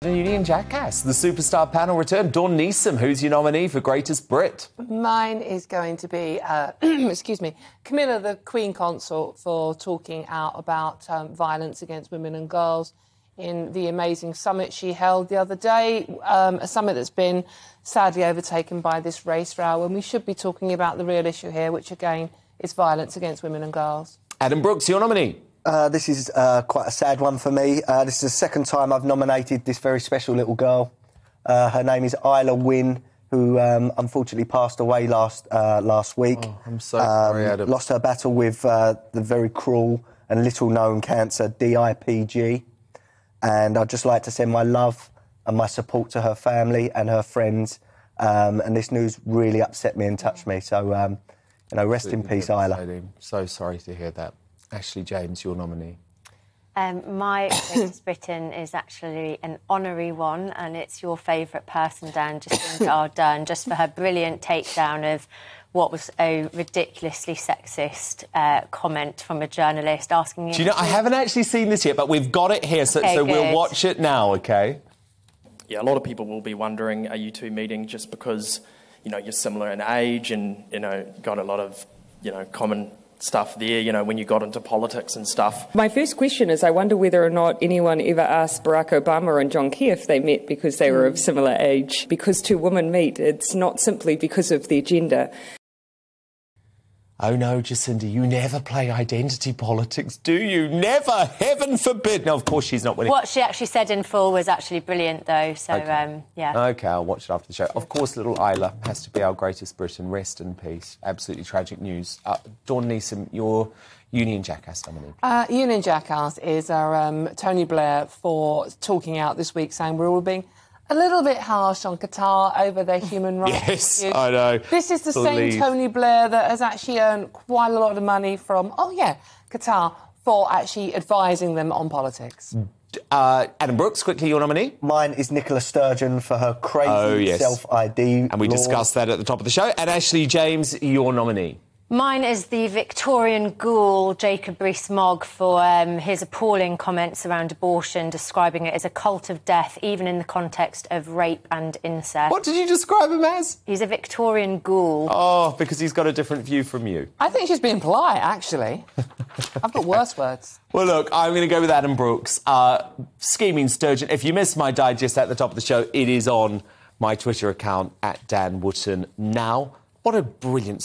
And Jackass, the superstar panel returned. Dawn Neeson, who's your nominee for Greatest Brit? Mine is going to be, excuse me, Camilla, the Queen Consort, for talking out about violence against women and girls in the amazing summit she held the other day, a summit that's been sadly overtaken by this race row, and we should be talking about the real issue here, which, again, is violence against women and girls. Adam Brooks, your nominee? This is quite a sad one for me. This is the second time I've nominated this very special little girl. Her name is Isla Winn, who unfortunately passed away last week. Oh, I'm so sorry, Adam. Lost her battle with the very cruel and little-known cancer, DIPG. And I'd just like to send my love and my support to her family and her friends. And this news really upset me and touched me. So, you know, rest in peace, Isla. So sorry to hear that. Ashley James, your nominee. My Greatest Britain is actually an honorary one, and it's your favourite person, Dan, Jacinda Ardern, just for her brilliant takedown of what was a ridiculously sexist comment from a journalist asking... Do you know, I haven't actually seen this yet, but we've got it here, so we'll watch it now, OK? Yeah, a lot of people will be wondering, are you two meeting just because, you know, you're similar in age and, you know, got a lot of, you know, common stuff there, you know, when you got into politics and stuff. My first question is, I wonder whether or not anyone ever asked Barack Obama and John Key if they met because they were of similar age. Because two women meet, it's not simply because of their gender. Oh no, Jacinda, you never play identity politics, do you? Never! Heaven forbid! No, of course she's not winning. What she actually said in full was actually brilliant, though, so, okay. Yeah. OK, I'll watch it after the show. Of course, little Isla has to be our Greatest Britain. Rest in peace. Absolutely tragic news. Dawn Neeson, your Union Jackass nominee. Union Jackass is our Tony Blair for talking out this week, saying we're all being a little bit harsh on Qatar over their human rights. Yes, I know. This is the same Tony Blair that has actually earned quite a lot of money from, Qatar, for actually advising them on politics. Adam Brooks, quickly, your nominee? Mine is Nicola Sturgeon for her crazy self-ID. And we discussed that at the top of the show. And Ashley James, your nominee? Mine is the Victorian ghoul, Jacob Rees-Mogg, for his appalling comments around abortion, describing it as a cult of death, even in the context of rape and incest. What did you describe him as? He's a Victorian ghoul. Oh, because he's got a different view from you. I think she's being polite, actually. I've got worse words. Well, look, I'm going to go with Adam Brooks. Scheming Sturgeon. If you missed my digest at the top of the show, it is on my Twitter account, @Dan Wootton. Now, what a brilliant